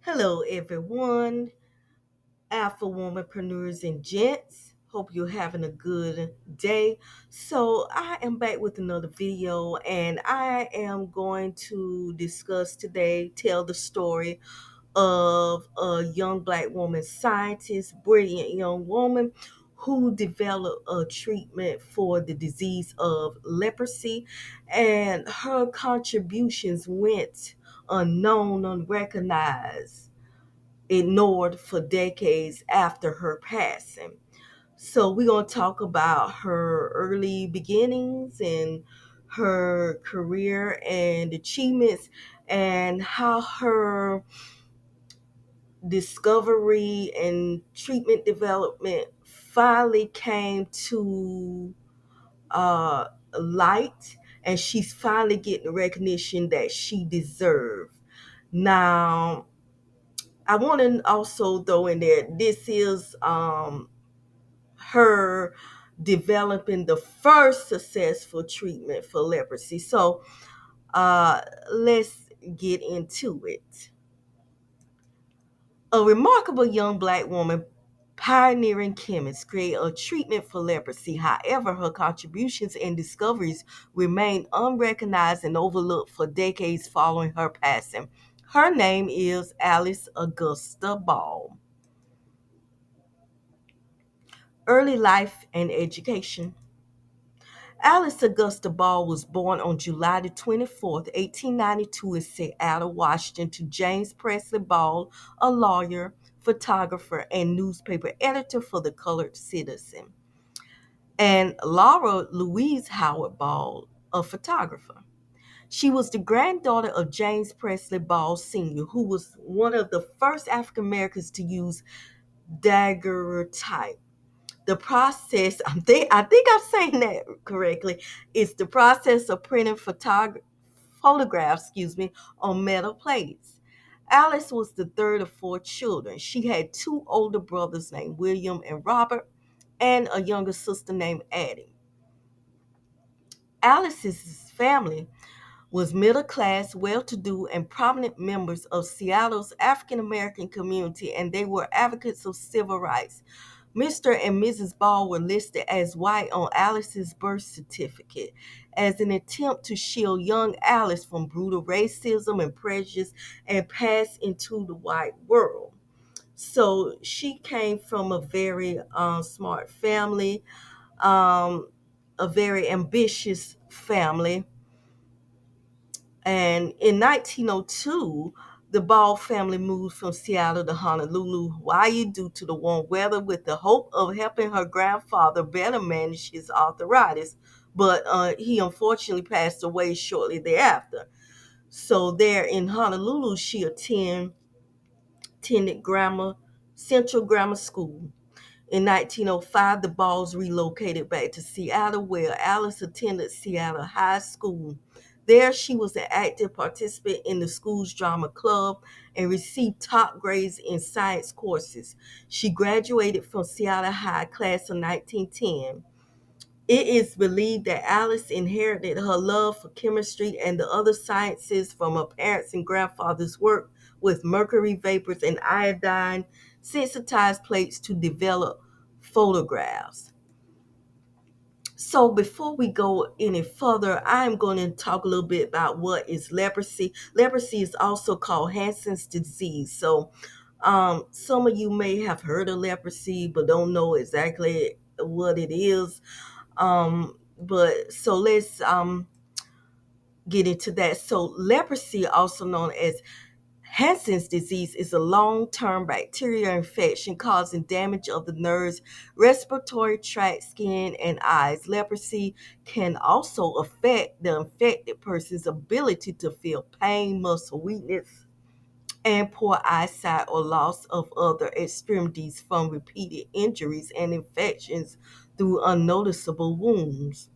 Hello, everyone, Alpha Womanpreneurs and Gents. Hope you're having a good day. So, I am back with another video, and I am going to discuss today, tell the story of a young black woman scientist, brilliant young woman who developed a treatment for the disease of leprosy, and her contributions went unknown, unrecognized, ignored for decades after her passing. So, we're going to talk about her early beginnings and her career and achievements, and how her discovery and treatment development finally came to light, and she's finally getting the recognition that she deserved. Now, I want to also throw in there, this is her developing the first successful treatment for leprosy. So uh, let's get into it. A remarkable young black woman, pioneering chemist, created a treatment for leprosy. However, her contributions and discoveries remain unrecognized and overlooked for decades following her passing. Her name is Alice Augusta Ball. Early life and education. Alice Augusta Ball was born on July the 24th, 1892 in Seattle, Washington, to James Presley Ball, a lawyer, photographer, and newspaper editor for the Colored Citizen, and Laura Louise Howard Ball, a photographer. She was the granddaughter of James Presley Ball Sr., who was one of the first African Americans to use daguerreotype. The process, I think I'm saying that correctly, is the process of printing photographs, on metal plates. Alice was the third of four children. She had two older brothers named William and Robert, and a younger sister named Addie. Alice's family was middle class, well to do, and prominent members of Seattle's African American community, and they were advocates of civil rights. Mr. and Mrs. Ball were listed as white on Alice's birth certificate as an attempt to shield young Alice from brutal racism and prejudice and pass into the white world. So she came from a very smart family, um, a very ambitious family. And in 1902, the Ball family moved from Seattle to Honolulu, Hawaii, due to the warm weather, with the hope of helping her grandfather better manage his arthritis. But he unfortunately passed away shortly thereafter. So there in Honolulu, she attended Central Grammar School. In 1905, the Balls relocated back to Seattle, where Alice attended Seattle High School. There, she was an active participant in the school's drama club and received top grades in science courses. She graduated from Seattle High class of 1910. It is believed that Alice inherited her love for chemistry and the other sciences from her parents' and grandfather's work with mercury vapors and iodine sensitized plates to develop photographs. So before we go any further, I'm going to talk a little bit about what is leprosy. Leprosy is also called Hansen's disease. So some of you may have heard of leprosy but don't know exactly what it is. But so let's get into that. So leprosy, also known as Hansen's disease, is a long-term bacterial infection causing damage of the nerves, respiratory tract, skin, and eyes. Leprosy can also affect the infected person's ability to feel pain, muscle weakness, and poor eyesight, or loss of other extremities from repeated injuries and infections through unnoticeable wounds.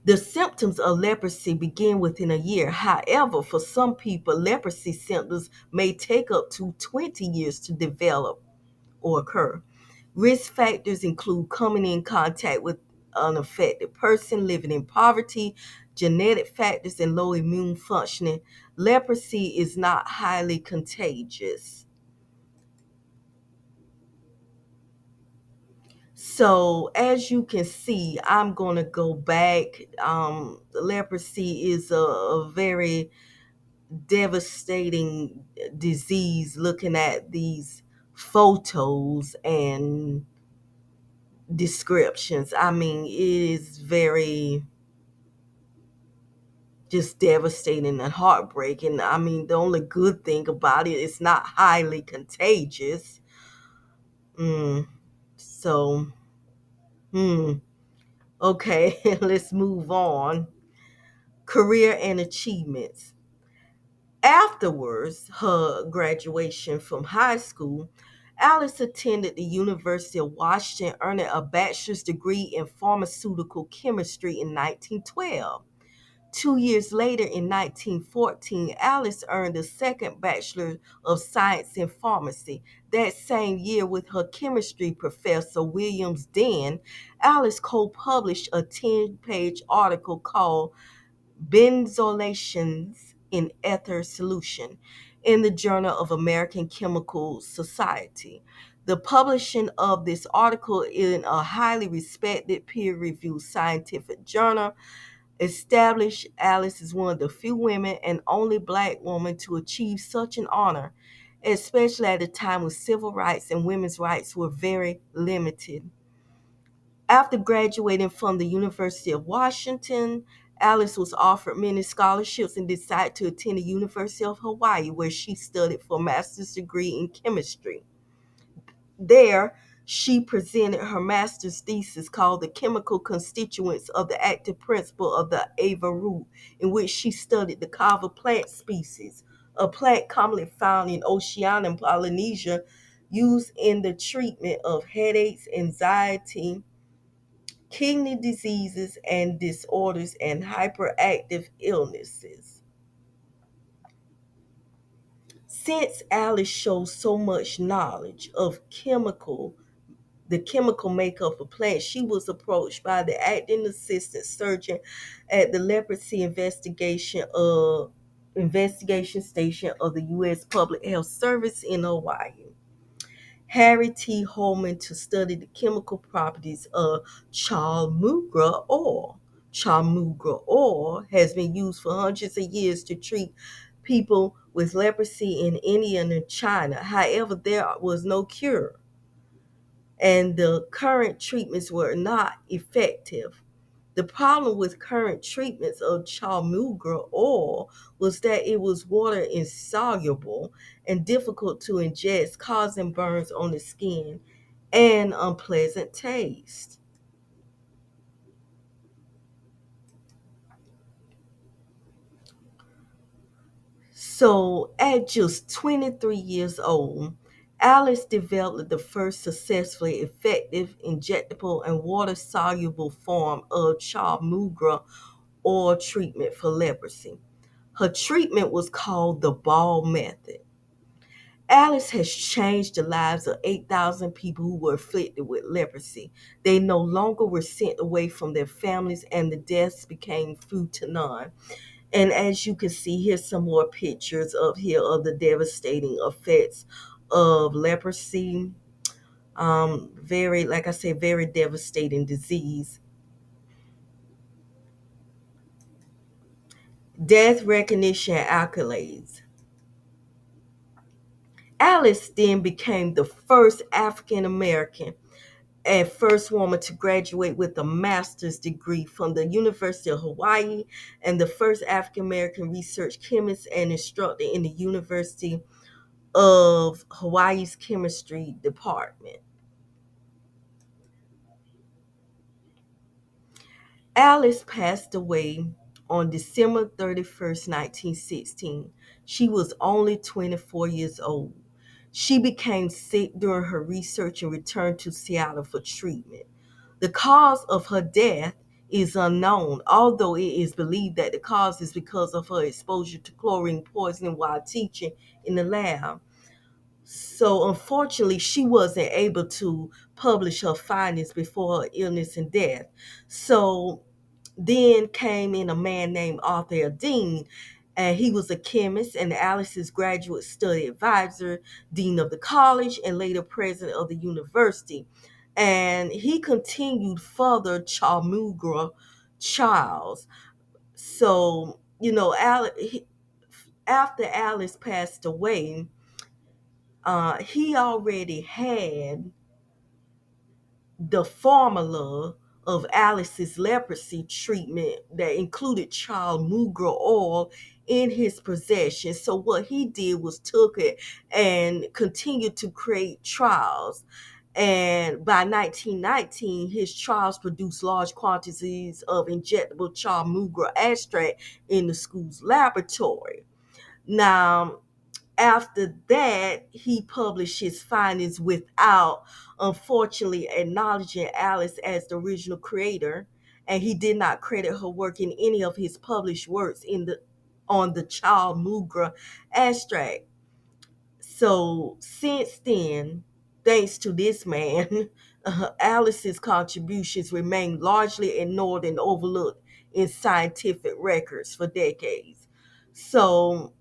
The symptoms of leprosy begin within a year. However, for some people, leprosy symptoms may take up to 20 years to develop or occur. Risk factors include coming in contact with an affected person, living in poverty, genetic factors, and low immune functioning, leprosy is not highly contagious. So, as you can see, I'm going to go back. Leprosy is a very devastating disease looking at these photos and descriptions. I mean, it is very just devastating and heartbreaking. I mean, the only good thing about it is not highly contagious. Mm, so, hmm, okay, let's move on. Career and achievements. Afterwards, her graduation from high school, Alice attended the University of Washington, earning a bachelor's degree in pharmaceutical chemistry in 1912. 2 years later, in 1914, Alice earned a second Bachelor of Science in Pharmacy. That same year, with her chemistry professor, Williams Den, Alice co published a 10-page article called Benzolations in Ether Solution in the Journal of American Chemical Society. The publishing of this article in a highly respected peer-reviewed scientific journal established Alice as one of the few women and only Black woman to achieve such an honor, especially at a time when civil rights and women's rights were very limited. After graduating from the University of Washington, Alice was offered many scholarships and decided to attend the University of Hawaii, where she studied for a master's degree in chemistry. There, she presented her master's thesis called The Chemical Constituents of the Active Principle of the Ava Root, in which she studied the kava plant species, a plant commonly found in Oceania and Polynesia, used in the treatment of headaches, anxiety, kidney diseases and disorders, and hyperactive illnesses. Since Alice shows so much knowledge of the chemical makeup of plants, she was approached by the acting assistant surgeon at the leprosy investigation station of the U.S. Public Health Service in Hawaii, Harry T. Holman, to study the chemical properties of chamugra oil. Chamugra oil has been used for hundreds of years to treat people with leprosy in India and China. However, there was no cure, and the current treatments were not effective. The problem with current treatments of chamugra oil was that it was water insoluble and difficult to ingest, causing burns on the skin and unpleasant taste. So, at just 23 years old, Alice developed the first successfully effective, injectable, and water soluble form of chamugra oil treatment for leprosy. Her treatment was called the ball method. Alice has changed the lives of 8,000 people who were afflicted with leprosy. They no longer were sent away from their families, and the deaths became few to none. And as you can see, here's some more pictures of the devastating effects of leprosy. Very, like I said, very devastating disease. Death recognition and accolades. Alice then became the first African American and first woman to graduate with a master's degree from the University of Hawaii, and the first African American research chemist and instructor in the University of Hawaii's chemistry department. Alice passed away on December 31st, 1916. She was only 24 years old. She became sick during her research and returned to Seattle for treatment. The cause of her death is unknown, although it is believed that the cause is because of her exposure to chlorine poisoning while teaching in the lab. So, unfortunately, she wasn't able to publish her findings before her illness and death. So, Then came in a man named Arthur Dean, and he was a chemist and Alice's graduate study advisor, dean of the college, and later president of the university. And he continued further Chalmugra Charles. So, after Alice passed away, he already had the formula of Alice's leprosy treatment that included child mugra oil in his possession. So what he did was took it and continued to create trials. And by 1919, his trials produced large quantities of injectable child mugra extract in the school's laboratory. Now, after that, he published his findings without, unfortunately, acknowledging Alice as the original creator, and he did not credit her work in any of his published works on the child Mugra extract. So since then, thanks to this man, Alice's contributions remain largely ignored and overlooked in scientific records for decades. So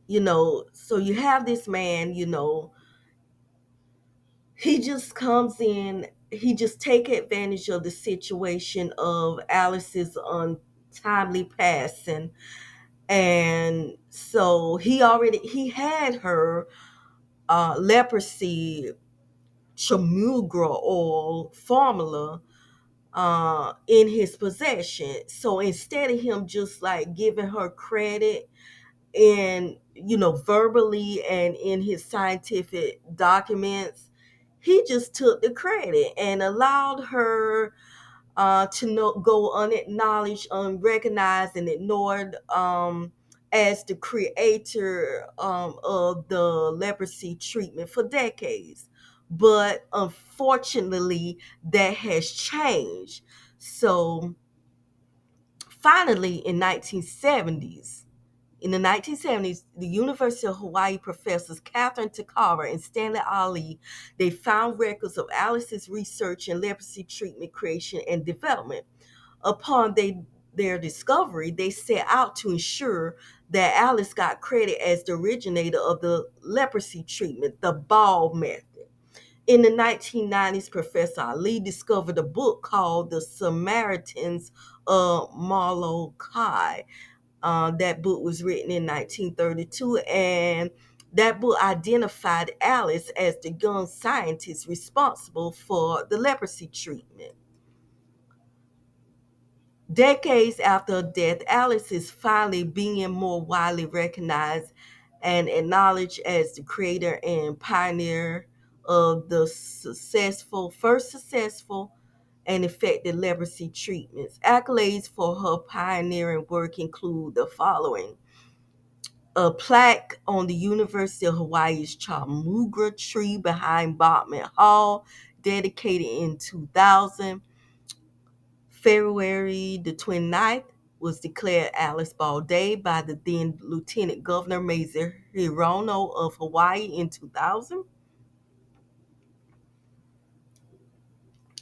so you have this man, he just comes in, he just take advantage of the situation of Alice's untimely passing. And so he had her leprosy chamugra oil formula in his possession. So instead of him just like giving her credit and verbally and in his scientific documents, he just took the credit and allowed her to go unacknowledged, unrecognized, and ignored as the creator of the leprosy treatment for decades. But unfortunately, that has changed. So finally, in the 1970s, the University of Hawaii professors Catherine Takara and Stanley Ali, they found records of Alice's research in leprosy treatment creation and development. Upon their discovery, they set out to ensure that Alice got credit as the originator of the leprosy treatment, the ball method. In the 1990s, Professor Ali discovered a book called The Samaritans of Molokai. That book was written in 1932, and that book identified Alice as the young scientist responsible for the leprosy treatment. Decades after her death, Alice is finally being more widely recognized and acknowledged as the creator and pioneer of the first successful and effective leprosy treatments. Accolades for her pioneering work include the following: a plaque on the University of Hawaii's Chamugra tree behind Bachman Hall, dedicated in 2000. February the 29th was declared Alice Ball Day by the then Lieutenant Governor Major Hirono of Hawaii in 2000.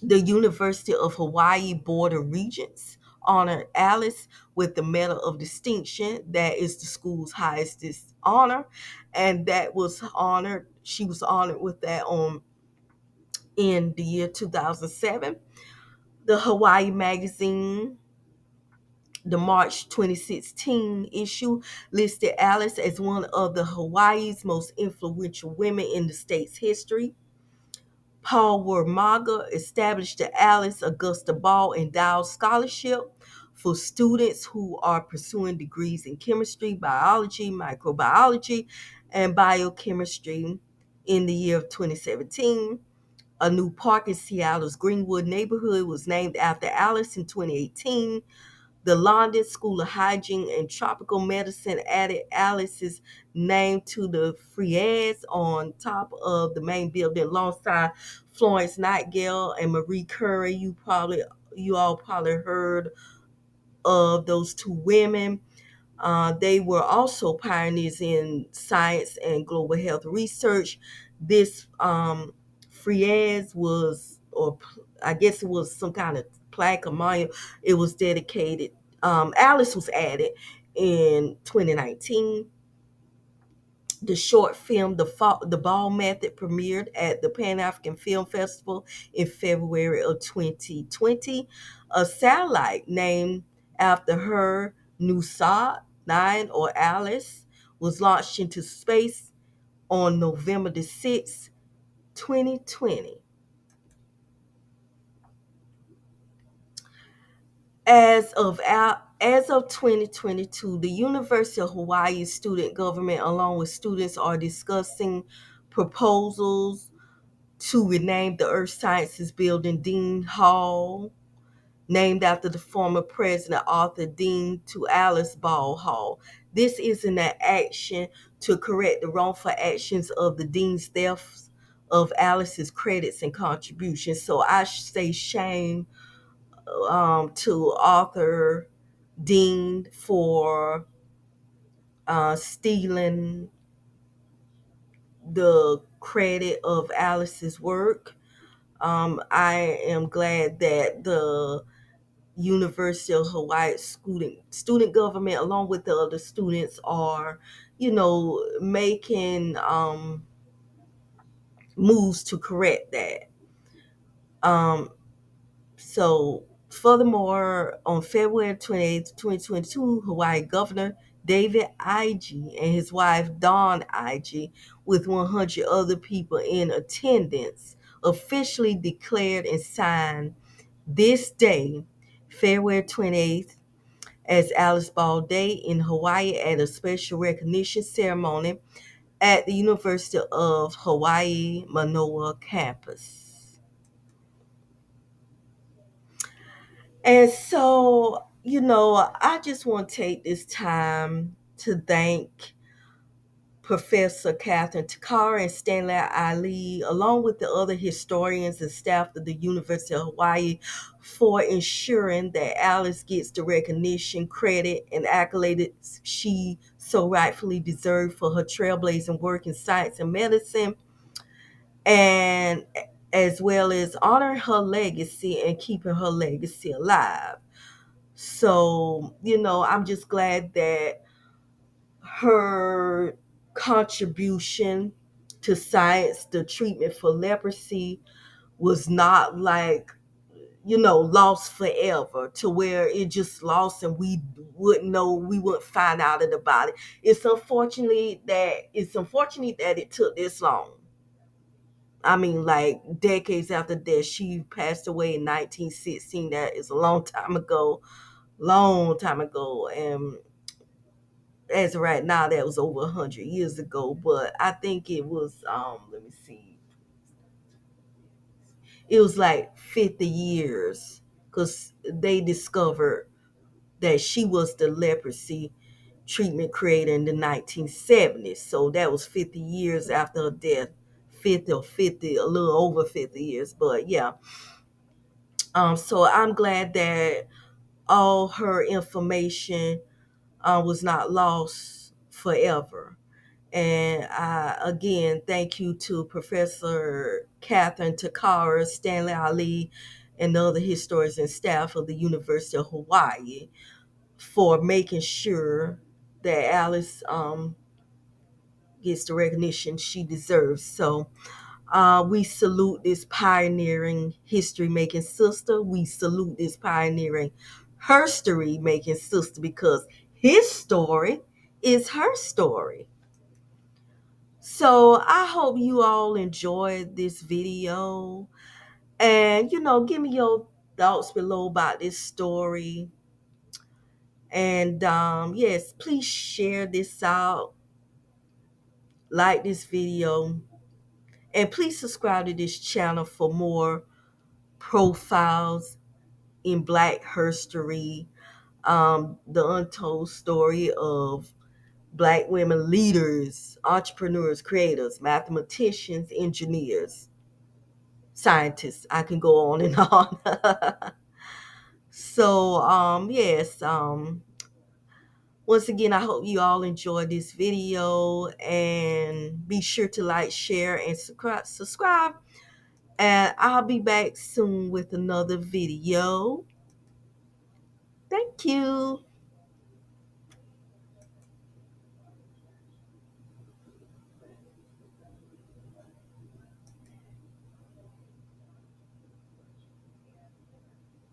The University of Hawaii Board of Regents honored Alice with the Medal of Distinction. That is the school's highest honor, and she was honored with that in the year 2007. The Hawaii Magazine, the March 2016 issue, listed Alice as one of the Hawaii's most influential women in the state's history. Paul Warmaga established the Alice Augusta Ball Endowed Scholarship for students who are pursuing degrees in chemistry, biology, microbiology, and biochemistry in the year of 2017. A new park in Seattle's Greenwood neighborhood was named after Alice in 2018. The London School of Hygiene and Tropical Medicine added Alice's name to the frieze on top of the main building alongside Florence Nightingale and Marie Curie. You all probably heard of those two women. They were also pioneers in science and global health research. This frieze was, or I guess it was some kind of plaque, a monument. It was dedicated. Alice was added in 2019. The short film, The Ball Method, premiered at the Pan African Film Festival in February of 2020. A satellite named after her, Nusat 9, or Alice, was launched into space on November the 6th, 2020. As of 2022, the University of Hawaii student government, along with students, are discussing proposals to rename the Earth Sciences Building Dean Hall, named after the former president Arthur Dean, to Alice Ball Hall. This is an action to correct the wrongful actions of the dean's thefts of Alice's credits and contributions. So I say shame to Arthur Dean for stealing the credit of Alice's work. I am glad that the University of Hawaii student government, along with the other students, are, making moves to correct that. Um, So, furthermore, on February 28, 2022, Hawaii Governor David Ige and his wife Dawn Ige, with 100 other people in attendance, officially declared and signed this day, February 28th, as Alice Ball Day in Hawaii at a special recognition ceremony at the University of Hawaii Manoa campus. And so, I just want to take this time to thank Professor Catherine Takara and Stanley Ali, along with the other historians and staff of the University of Hawaii, for ensuring that Alice gets the recognition, credit, and accolades she so rightfully deserved for her trailblazing work in science and medicine, and as well as honoring her legacy and keeping her legacy alive. So, I'm just glad that her contribution to science, the treatment for leprosy, was not like, lost forever, to where it just lost and we wouldn't know, we wouldn't find out about it. It's unfortunate that it took this long. I mean, like decades after that, she passed away in 1916. That is a long time ago. And as of right now, that was over 100 years ago. But I think it was, let me see, it was like 50 years, because they discovered that she was the leprosy treatment creator in the 1970s. So that was 50 years after her death. 50, a little over 50 years. But yeah. So I'm glad that all her information was not lost forever. And again, thank you to Professor Catherine Takara, Stanley Ali, and the other historians and staff of the University of Hawaii for making sure that Alice gets the recognition she deserves. So we salute this pioneering history making sister. We salute this pioneering HERstory making sister, because his story is her story. So I hope you all enjoyed this video, and give me your thoughts below about this story. And yes, please share this out, like this video, and please subscribe to this channel for more profiles in Black history, the untold story of Black women leaders, entrepreneurs, creators, mathematicians, engineers, scientists. I can go on and on. So, yes, once again, I hope you all enjoyed this video, and be sure to like, share, and subscribe. And I'll be back soon with another video. Thank you.